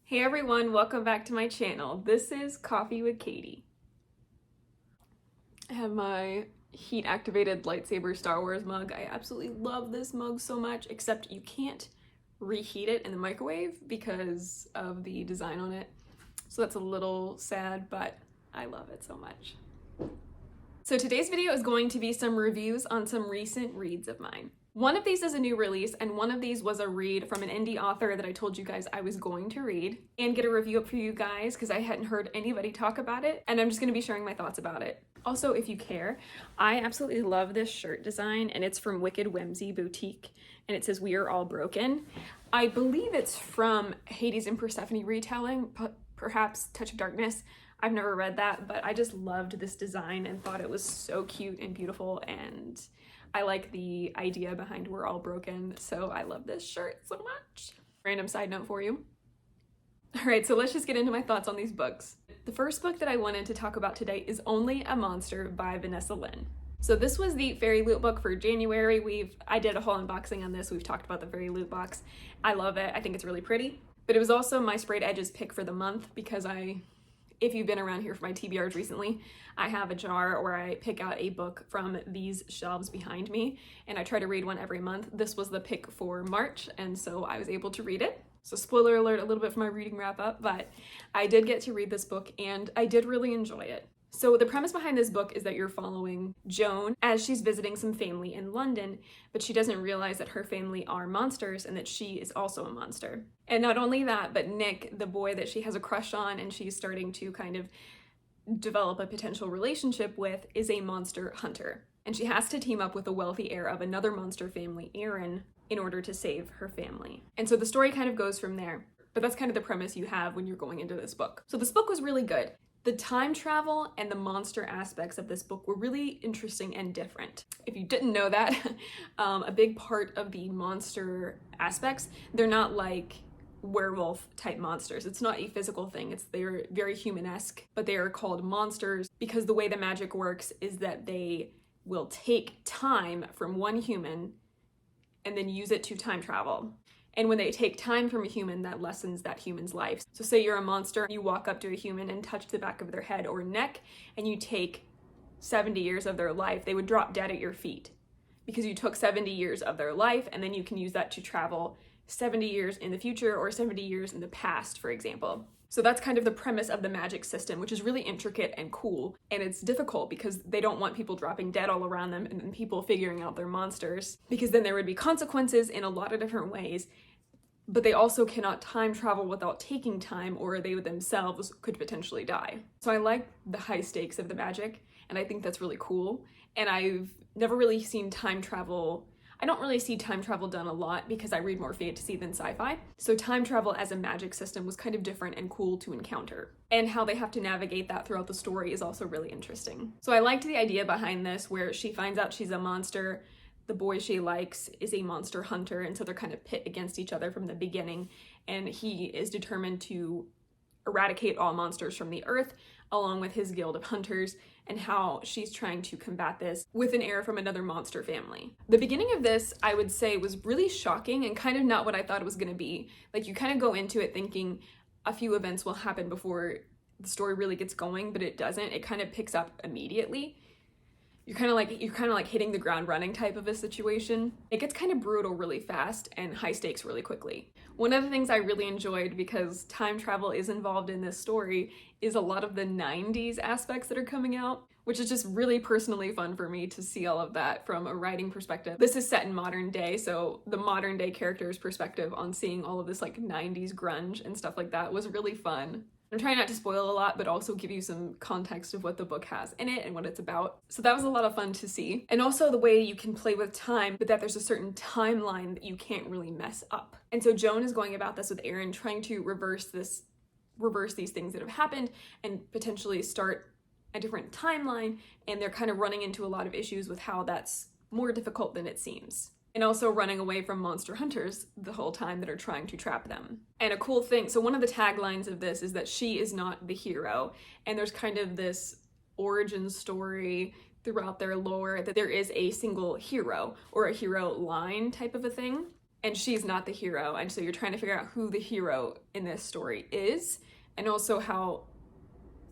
Hey everyone, welcome back to my channel. This is Coffee with Katie. I have my heat activated lightsaber Star Wars mug. I absolutely love this mug so much, except you can't reheat it in the microwave because of the design on it. So that's a little sad, but I love it so much. So today's video is going to be some reviews on some recent reads of mine. One of these is a new release, and one of these was a read from an indie author that I told you guys I was going to read and get a review up for you guys because I hadn't heard anybody talk about it, and I'm just going to be sharing my thoughts about it. Also, if you care, I absolutely love this shirt design, and it's from Wicked Whimsy Boutique, and it says "We Are All Broken." I believe it's from Hades and Persephone retelling, perhaps Touch of Darkness. I've never read that, but I just loved this design and thought it was so cute and beautiful, and I like the idea behind "We're All Broken," so I love this shirt so much. Random side note for you. All right, so let's just get into my thoughts on these books. The first book that I wanted to talk about today is Only a Monster by Vanessa Lynn. So this was the Fairy Loot book for January. I did a whole unboxing on this. We've talked about the Fairy Loot box. I love it. I think it's really pretty. But it was also my Sprayed Edges pick for the month because if you've been around here for my TBRs recently, I have a jar where I pick out a book from these shelves behind me, and I try to read one every month. This was the pick for March, and so I was able to read it. So spoiler alert, a little bit for my reading wrap up, but I did get to read this book, and I did really enjoy it. So the premise behind this book is that you're following Joan as she's visiting some family in London, but she doesn't realize that her family are monsters and that she is also a monster. And not only that, but Nick, the boy that she has a crush on and she's starting to kind of develop a potential relationship with, is a monster hunter. And she has to team up with the wealthy heir of another monster family, Aaron, in order to save her family. And so the story kind of goes from there. But that's kind of the premise you have when you're going into this book. So this book was really good. The time travel and the monster aspects of this book were really interesting and different. If you didn't know that, a big part of the monster aspects, they're not like werewolf type monsters. It's not a physical thing. They're very human-esque, but they are called monsters because the way the magic works is that they will take time from one human and then use it to time travel. And when they take time from a human, that lessens that human's life. So say you're a monster, you walk up to a human and touch the back of their head or neck, and you take 70 years of their life, they would drop dead at your feet because you took 70 years of their life, and then you can use that to travel 70 years in the future or 70 years in the past, for example. So that's kind of the premise of the magic system, which is really intricate and cool. And it's difficult because they don't want people dropping dead all around them and then people figuring out they're monsters, because then there would be consequences in a lot of different ways. But they also cannot time travel without taking time, or they themselves could potentially die. So I like the high stakes of the magic, and I think that's really cool. And I've never really seen time travel. I don't really see time travel done a lot because I read more fantasy than sci-fi. So time travel as a magic system was kind of different and cool to encounter. And how they have to navigate that throughout the story is also really interesting. So I liked the idea behind this where she finds out she's a monster. The boy she likes is a monster hunter, and so they're kind of pit against each other from the beginning, and he is determined to eradicate all monsters from the earth along with his guild of hunters, and how she's trying to combat this with an heir from another monster family. The beginning of this, I would say, was really shocking and kind of not what I thought it was going to be. Like, you kind of go into it thinking a few events will happen before the story really gets going, but it doesn't. It kind of picks up immediately. You're kind of like hitting the ground running type of a situation. It gets kind of brutal really fast and high stakes really quickly. One of the things I really enjoyed, because time travel is involved in this story, is a lot of the 90s aspects that are coming out, which is just really personally fun for me to see all of that from a writing perspective. This is set in modern day, so the modern day character's perspective on seeing all of this like 90s grunge and stuff like that was really fun. I'm trying not to spoil a lot, but also give you some context of what the book has in it and what it's about. So that was a lot of fun to see. And also the way you can play with time, but that there's a certain timeline that you can't really mess up. And so Joan is going about this with Aaron, trying to reverse these things that have happened and potentially start a different timeline. And they're kind of running into a lot of issues with how that's more difficult than it seems. And also running away from monster hunters the whole time that are trying to trap them. And a cool thing, so one of the taglines of this is that she is not the hero, and there's kind of this origin story throughout their lore that there is a single hero or a hero line type of a thing. and she's not the hero. And so you're trying to figure out who the hero in this story is, and also how,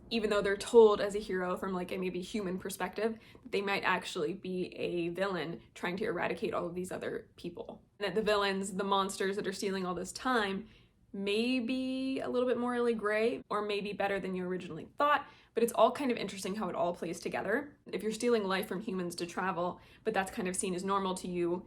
even though they're told as a hero from like a maybe human perspective, they might actually be a villain trying to eradicate all of these other people. And that the villains, the monsters that are stealing all this time, may be a little bit morally gray or maybe better than you originally thought, but it's all kind of interesting how it all plays together. If you're stealing life from humans to travel, but that's kind of seen as normal to you,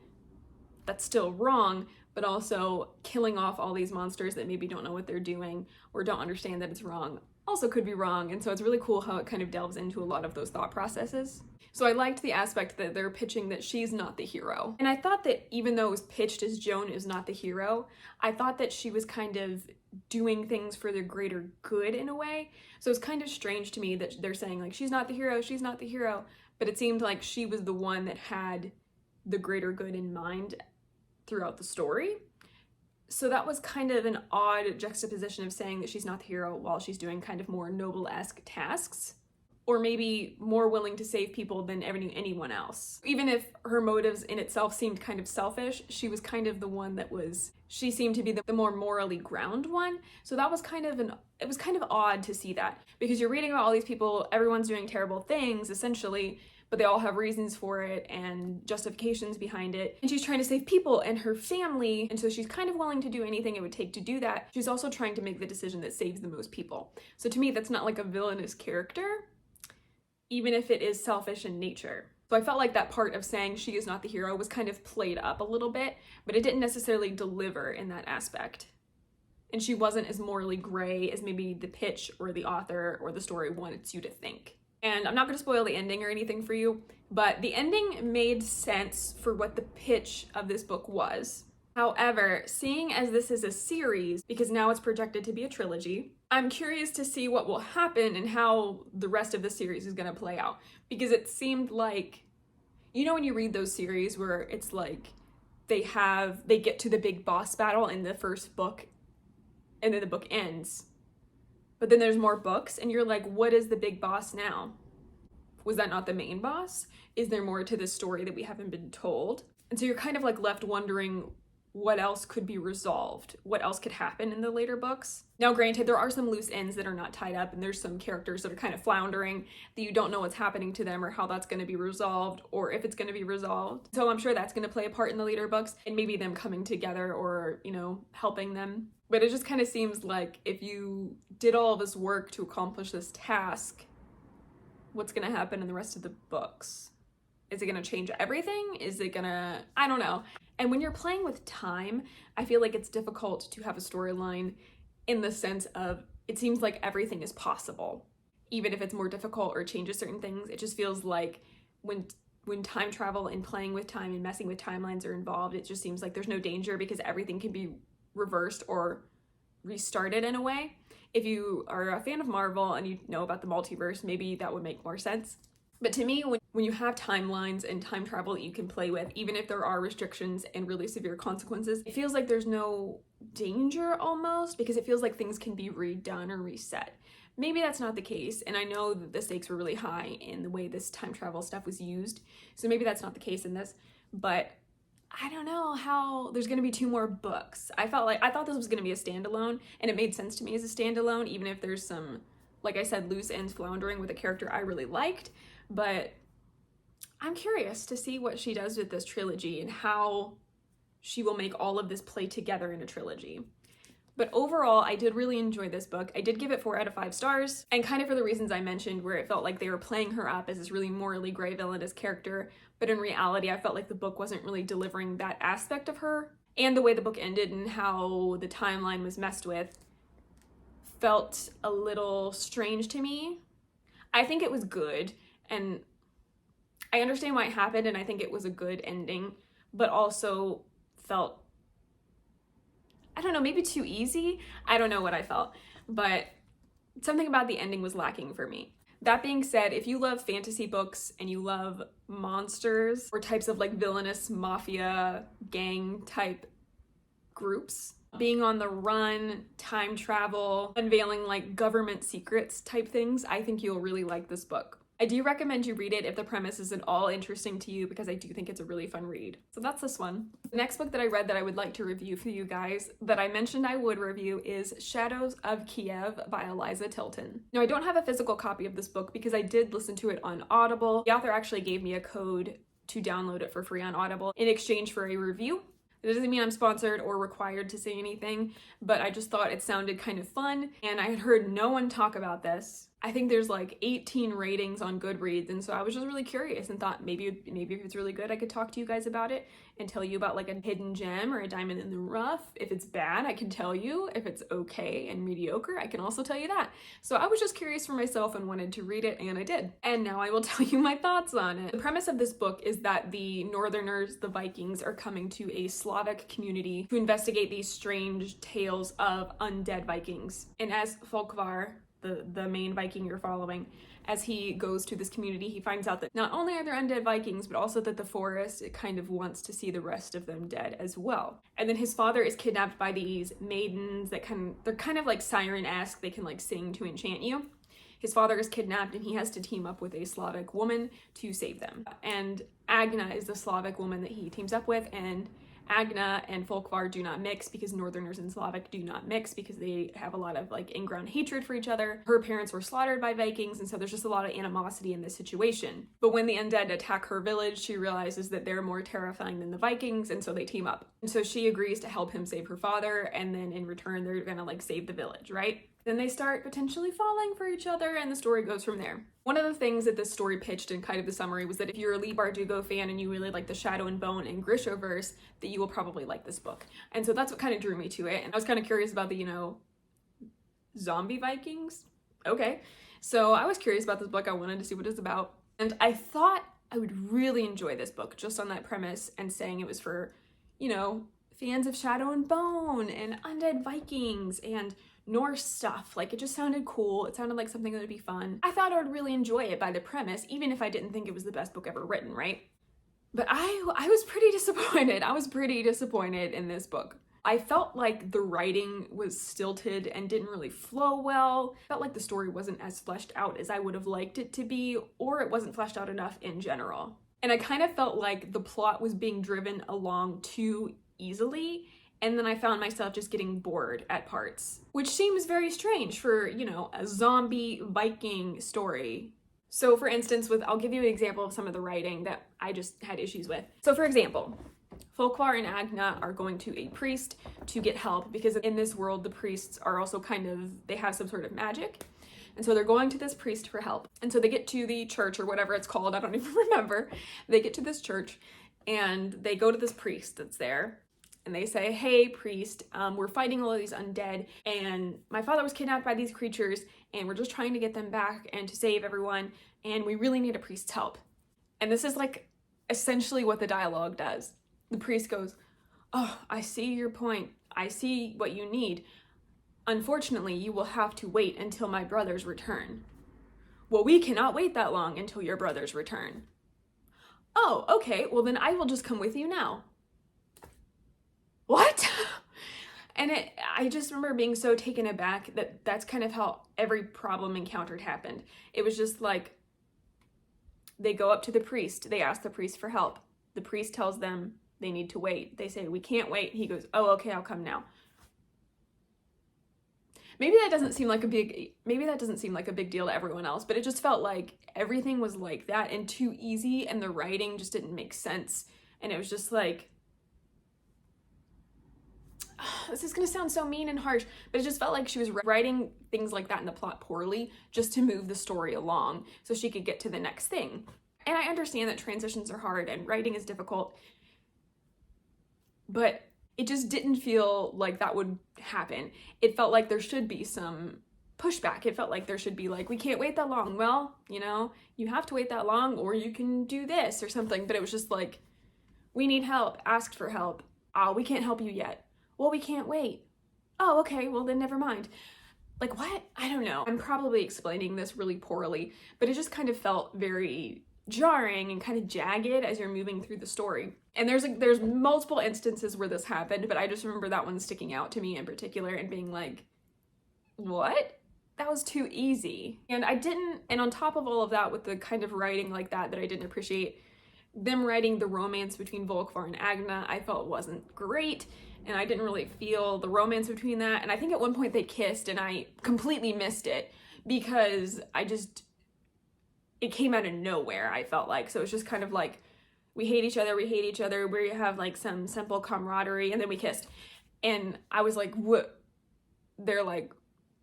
that's still wrong, but also killing off all these monsters that maybe don't know what they're doing or don't understand that it's wrong also could be wrong. And so it's really cool how it kind of delves into a lot of those thought processes. So I liked the aspect that they're pitching that she's not the hero. And I thought that even though it was pitched as Joan is not the hero, I thought that she was kind of doing things for the greater good in a way. So it's kind of strange to me that they're saying like, she's not the hero, she's not the hero. But it seemed like she was the one that had the greater good in mind throughout the story. So that was kind of an odd juxtaposition of saying that she's not the hero while she's doing kind of more noble-esque tasks, or maybe more willing to save people than anyone else. Even if her motives in itself seemed kind of selfish, she was kind of the one that she seemed to be the more morally ground one. So that was it was kind of odd to see that, because you're reading about all these people, everyone's doing terrible things essentially, but they all have reasons for it and justifications behind it. And she's trying to save people and her family, and so she's kind of willing to do anything it would take to do that. She's also trying to make the decision that saves the most people. So to me, that's not like a villainous character, even if it is selfish in nature. So I felt like that part of saying she is not the hero was kind of played up a little bit, but it didn't necessarily deliver in that aspect. And she wasn't as morally gray as maybe the pitch or the author or the story wants you to think. And I'm not going to spoil the ending or anything for you, but the ending made sense for what the pitch of this book was. However, seeing as this is a series, because now it's projected to be a trilogy, I'm curious to see what will happen and how the rest of the series is going to play out. Because it seemed like, you know when you read those series where it's like they get to the big boss battle in the first book and then the book ends. But then there's more books and you're like, what is the big boss now? Was that not the main boss? Is there more to this story that we haven't been told? And so you're kind of like left wondering what else could be resolved, what else could happen in the later books. Now granted, there are some loose ends that are not tied up and there's some characters that are kind of floundering that you don't know what's happening to them or how that's going to be resolved or if it's going to be resolved. So I'm sure that's going to play a part in the later books and maybe them coming together or, helping them. But it just kind of seems like if you did all this work to accomplish this task, what's going to happen in the rest of the books? Is it going to change everything? Is it going to, I don't know. And when you're playing with time, I feel like it's difficult to have a storyline in the sense of it seems like everything is possible. Even if it's more difficult or changes certain things, it just feels like when time travel and playing with time and messing with timelines are involved, it just seems like there's no danger because everything can be reversed or restarted in a way. If you are a fan of Marvel and you know about the multiverse, maybe that would make more sense. But to me, when you have timelines and time travel that you can play with, even if there are restrictions and really severe consequences, it feels like there's no danger almost, because it feels like things can be redone or reset. Maybe that's not the case, and I know that the stakes were really high in the way this time travel stuff was used, so maybe that's not the case in this, but I don't know how there's going to be 2 more books. I thought this was going to be a standalone, and it made sense to me as a standalone, even if there's some, like I said, loose ends floundering with a character I really liked. But I'm curious to see what she does with this trilogy and how she will make all of this play together in a trilogy. But overall, I did really enjoy this book. I did give it 4 out of 5 stars, and kind of for the reasons I mentioned, where it felt like they were playing her up as this really morally gray villainous character, but in reality, I felt like the book wasn't really delivering that aspect of her. And the way the book ended and how the timeline was messed with felt a little strange to me. I think it was good, and I understand why it happened, and I think it was a good ending, but also felt, I don't know, maybe too easy. I don't know what I felt, but something about the ending was lacking for me. That being said, if you love fantasy books and you love monsters or types of like villainous mafia gang type groups, being on the run, time travel, unveiling like government secrets type things, I think you'll really like this book. I do recommend you read it if the premise is at all interesting to you, because I do think it's a really fun read. So that's this one. The next book that I read that I would like to review for you guys, that I mentioned I would review, is Shadows of Kiev by Eliza Tilton. Now, I don't have a physical copy of this book because I did listen to it on Audible. The author actually gave me a code to download it for free on Audible in exchange for a review. It doesn't mean I'm sponsored or required to say anything, but I just thought it sounded kind of fun, and I had heard no one talk about this. I think there's like 18 ratings on Goodreads, and so I was just really curious and thought maybe if it's really good, I could talk to you guys about it and tell you about like a hidden gem or a diamond in the rough. If it's bad, I can tell you. If it's okay and mediocre, I can also tell you that. So I was just curious for myself and wanted to read it, and I did. And now I will tell you my thoughts on it. The premise of this book is that the Northerners, the Vikings, are coming to a Slavic community to investigate these strange tales of undead Vikings. And as Folkvar, the main Viking you're following, as he goes to this community, he finds out that not only are there undead Vikings, but also that the forest, it kind of wants to see the rest of them dead as well. And then his father is kidnapped by these maidens that they're kind of like siren-esque, they can like sing to enchant you. His father is kidnapped and he has to team up with a Slavic woman to save them. And Agna is the Slavic woman that he teams up with, and Agna and Folkvar do not mix because Northerners and Slavic do not mix because they have a lot of like in-ground hatred for each other. Her parents were slaughtered by Vikings, and so there's just a lot of animosity in this situation. But when the undead attack her village, she realizes that they're more terrifying than the Vikings, and so they team up. And so she agrees to help him save her father, and then in return they're gonna like save the village, right? Then they start potentially falling for each other, and the story goes from there. One of the things that this story pitched in kind of the summary was that if you're a Leigh Bardugo fan and you really like the Shadow and Bone and Grishaverse, that you will probably like this book. And so that's what kind of drew me to it. And I was kind of curious about the, zombie Vikings. Okay. So I was curious about this book. I wanted to see what it's about. And I thought I would really enjoy this book just on that premise, and saying it was for, fans of Shadow and Bone and undead Vikings and Norse stuff. Like, it just sounded cool. It sounded like something that would be fun. I thought I would really enjoy it by the premise, even if I didn't think it was the best book ever written, right? But I was pretty disappointed. I was pretty disappointed in this book. I felt like the writing was stilted and didn't really flow well. I felt like the story wasn't as fleshed out as I would have liked it to be, or it wasn't fleshed out enough in general. And I kind of felt like the plot was being driven along too easily, and then I found myself just getting bored at parts, which seems very strange for, a zombie Viking story. So for instance, I'll give you an example of some of the writing that I just had issues with. So for example, Folkvar and Agna are going to a priest to get help, because in this world, the priests are also they have some sort of magic. And so they're going to this priest for help. And so they get to the church, or whatever it's called, I don't even remember. They get to this church and they go to this priest that's there. And they say, hey, priest, we're fighting all of these undead, and my father was kidnapped by these creatures, and we're just trying to get them back and to save everyone, and we really need a priest's help. And this is like essentially what the dialogue does. The priest goes, oh, I see your point. I see what you need. Unfortunately, you will have to wait until my brothers return. Well, we cannot wait that long until your brothers return. Oh, okay, well then I will just come with you now. What? And I just remember being so taken aback that that's kind of how every problem encountered happened. It was just like, they go up to the priest, they ask the priest for help. The priest tells them they need to wait. They say, we can't wait. He goes, oh, okay, I'll come now. Maybe that doesn't seem like a big deal to everyone else, but it just felt like everything was like that and too easy, and the writing just didn't make sense. And it was just like, this is gonna sound so mean and harsh, but it just felt like she was writing things like that in the plot poorly just to move the story along so she could get to the next thing. And I understand that transitions are hard and writing is difficult, but it just didn't feel like that would happen. It felt like there should be some pushback. It felt like there should be like, we can't wait that long. Well, you have to wait that long, or you can do this or something. But it was just like, we need help, asked for help. Oh, we can't help you yet. Well, we can't wait. Oh, okay, well then never mind. Like, what? I don't know. I'm probably explaining this really poorly, but it just kind of felt very jarring and kind of jagged as you're moving through the story. And there's multiple instances where this happened, but I just remember that one sticking out to me in particular and being like, what? was too easy. And on top of all of that, with the kind of writing like that I didn't appreciate, them writing the romance between Volkvar and Agna, I felt wasn't great, and I didn't really feel the romance between that. And I think at one point they kissed, and I completely missed it because it came out of nowhere, I felt like. So it's just kind of like, we hate each other, we have like some simple camaraderie, and then we kissed. And I was like, what? They're like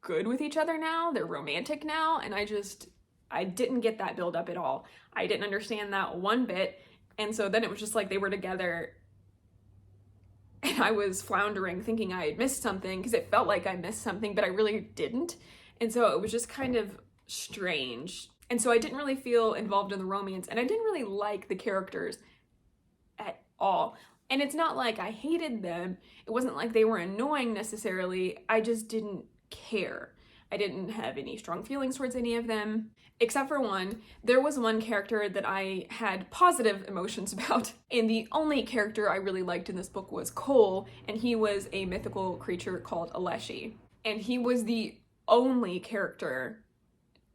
good with each other now? They're romantic now? And I didn't get that build up at all. I didn't understand that one bit. And so then it was just like they were together, and I was floundering thinking I had missed something, because it felt like I missed something, but I really didn't. And so it was just kind of strange. And so I didn't really feel involved in the romance, and I didn't really like the characters at all. And it's not like I hated them. It wasn't like they were annoying necessarily. I just didn't care. I didn't have any strong feelings towards any of them, except for one. There was one character that I had positive emotions about, and the only character I really liked in this book was Cole, and he was a mythical creature called Aleshi. And he was the only character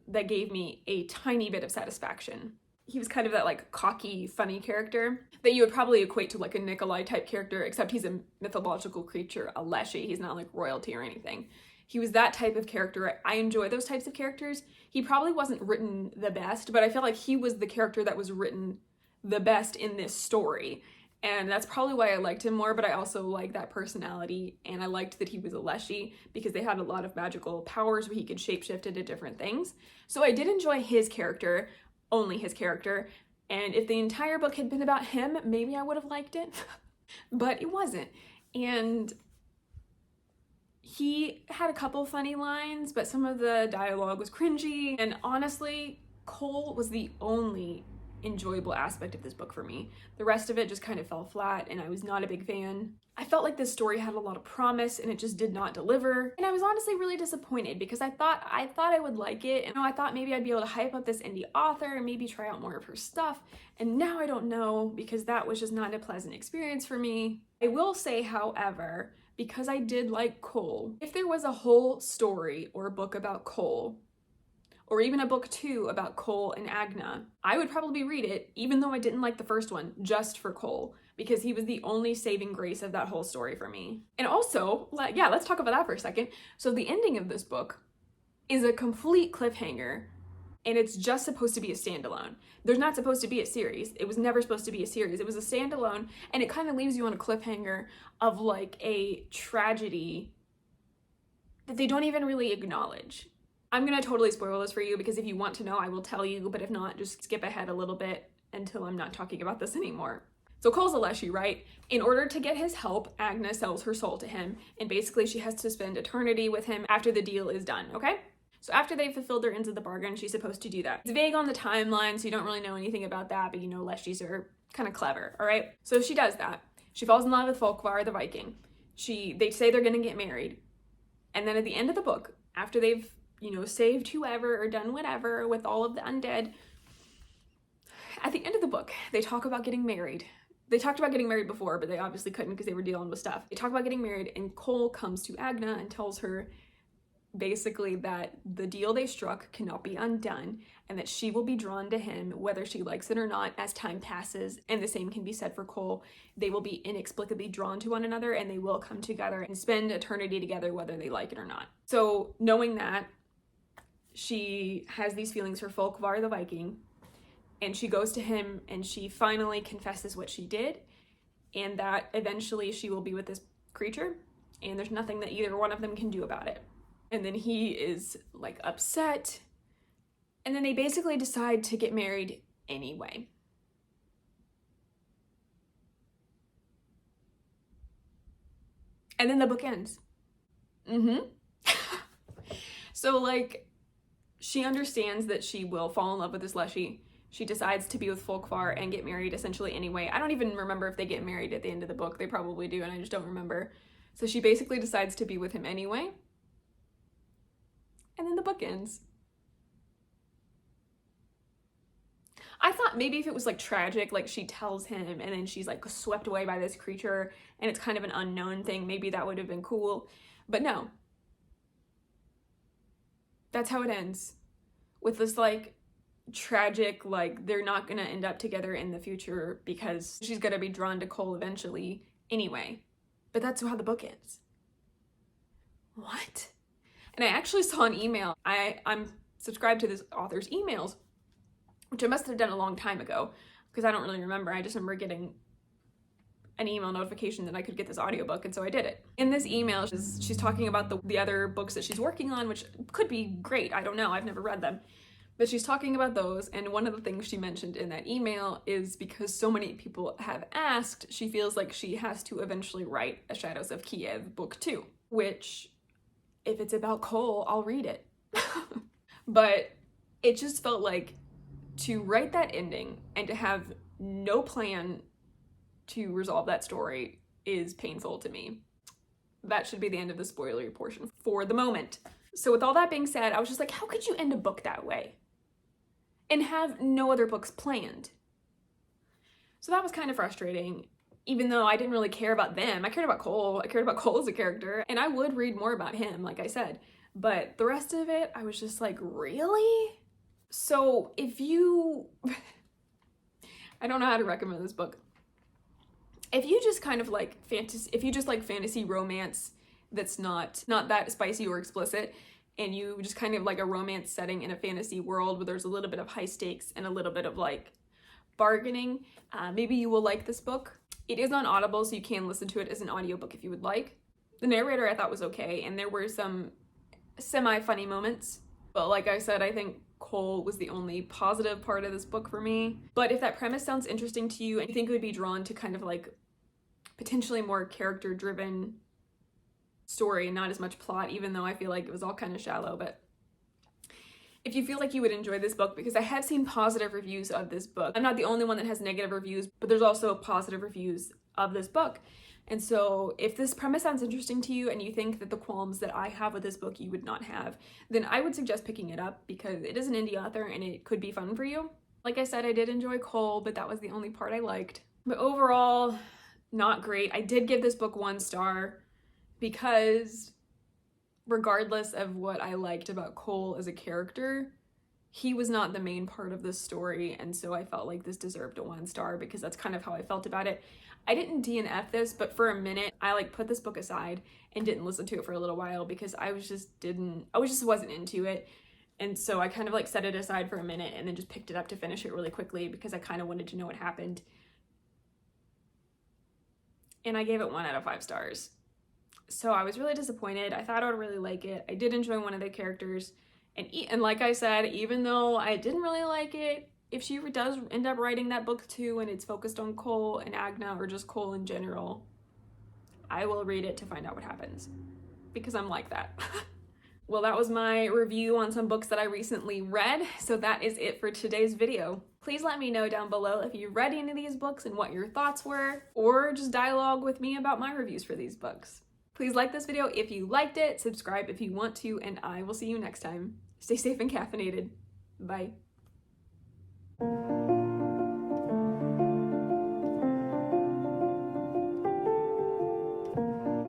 that gave me a tiny bit of satisfaction. He was kind of that like cocky, funny character that you would probably equate to like a Nikolai type character, except he's a mythological creature, Aleshi. He's not like royalty or anything. He was that type of character. I enjoy those types of characters. He probably wasn't written the best, but I feel like he was the character that was written the best in this story. And that's probably why I liked him more, but I also like that personality, and I liked that he was a Leshy because they had a lot of magical powers where he could shapeshift into different things. So I did enjoy his character, only his character, and if the entire book had been about him, maybe I would have liked it, but it wasn't. And he had a couple funny lines, but some of the dialogue was cringy, and honestly, Cole was the only enjoyable aspect of this book for me. The rest of it just kind of fell flat, and I was not a big fan. I felt like this story had a lot of promise, and it just did not deliver. And I was honestly really disappointed because I thought I would like it, and I thought maybe I'd be able to hype up this indie author and maybe try out more of her stuff. And now I don't know, because that was just not a pleasant experience for me. I will say, however, because I did like Cole, if there was a whole story or a book about Cole, or even a book 2 about Cole and Agna, I would probably read it, even though I didn't like the first one, just for Cole, because he was the only saving grace of that whole story for me. And also, yeah, let's talk about that for a second. So the ending of this book is a complete cliffhanger, and it's just supposed to be a standalone. There's not supposed to be a series. It was never supposed to be a series. It was a standalone, and it kind of leaves you on a cliffhanger of like a tragedy that they don't even really acknowledge. I'm gonna totally spoil this for you, because if you want to know, I will tell you, but if not, just skip ahead a little bit until I'm not talking about this anymore. So Cole's a Leshy, right? In order to get his help, Agna sells her soul to him, and basically she has to spend eternity with him after the deal is done, okay? So after they've fulfilled their ends of the bargain, she's supposed to do that. It's vague on the timeline, so you don't really know anything about that, but you know Leshies are kind of clever, all right? So she does that. She falls in love with Volkvar the Viking. They say they're gonna get married. And then at the end of the book, after they've saved whoever or done whatever with all of the undead, at the end of the book, they talk about getting married. They talked about getting married before, but they obviously couldn't because they were dealing with stuff. They talk about getting married, and Cole comes to Agna and tells her basically that the deal they struck cannot be undone, and that she will be drawn to him whether she likes it or not as time passes. And the same can be said for Cole. They will be inexplicably drawn to one another, and they will come together and spend eternity together whether they like it or not. So knowing that, she has these feelings for Volkvar the Viking, and she goes to him and she finally confesses what she did, and that eventually she will be with this creature, and there's nothing that either one of them can do about it. And then he is like upset, and then they basically decide to get married anyway. And then the book ends. So like, she understands that she will fall in love with this Leshy. She decides to be with Volkvar and get married essentially anyway. I don't even remember if they get married at the end of the book. They probably do, and I just don't remember. So she basically decides to be with him anyway. And then the book ends. I thought maybe if it was like tragic, like she tells him and then she's like swept away by this creature and it's kind of an unknown thing, maybe that would have been cool. But no. That's how it ends. With this like tragic, like they're not gonna end up together in the future because she's gonna be drawn to Cole eventually anyway. But that's how the book ends. What? And I actually saw an email. I'm subscribed to this author's emails, which I must have done a long time ago because I don't really remember. I just remember getting an email notification that I could get this audiobook, and so I did it. In this email, she's talking about the other books that she's working on, which could be great. I don't know. I've never read them. But she's talking about those, and one of the things she mentioned in that email is because so many people have asked, she feels like she has to eventually write a Shadows of Kiev book 2, which, if it's about Cole, I'll read it. But it just felt like to write that ending and to have no plan to resolve that story is painful to me. That should be the end of the spoilery portion for the moment. So with all that being said, I was just like, how could you end a book that way? And have no other books planned? So that was kind of frustrating, even though I didn't really care about them. I cared about Cole. I cared about Cole as a character, and I would read more about him, like I said. But the rest of it, I was just like, really? So if you... I don't know how to recommend this book. If you just kind of like fantasy romance that's not that spicy or explicit, and you just kind of like a romance setting in a fantasy world where there's a little bit of high stakes and a little bit of like bargaining, maybe you will like this book. It is on Audible, so you can listen to it as an audiobook if you would like. The narrator I thought was okay, and there were some semi-funny moments. But like I said, I think Cole was the only positive part of this book for me. But if that premise sounds interesting to you and you think it would be drawn to kind of like potentially more character-driven story and not as much plot, even though I feel like it was all kind of shallow, but if you feel like you would enjoy this book, because I have seen positive reviews of this book. I'm not the only one that has negative reviews, but there's also positive reviews of this book. And so if this premise sounds interesting to you and you think that the qualms that I have with this book you would not have, then I would suggest picking it up because it is an indie author and it could be fun for you. Like I said, I did enjoy Cole, but that was the only part I liked. But overall, not great. I did give this book 1 star because regardless of what I liked about Cole as a character, he was not the main part of this story, and so I felt like this deserved a 1 star because that's kind of how I felt about it. I didn't DNF this, but for a minute, I like put this book aside and didn't listen to it for a little while because I just wasn't into it. And so I kind of like set it aside for a minute and then just picked it up to finish it really quickly because I kind of wanted to know what happened. And I gave it 1 out of 5 stars. So I was really disappointed. I thought I would really like it. I did enjoy one of the characters. And like I said, even though I didn't really like it, if she does end up writing that book too and it's focused on Cole and Agna or just Cole in general, I will read it to find out what happens. Because I'm like that. Well, that was my review on some books that I recently read. So that is it for today's video. Please let me know down below if you read any of these books and what your thoughts were, or just dialogue with me about my reviews for these books. Please like this video if you liked it, subscribe if you want to, and I will see you next time. Stay safe and caffeinated. Bye.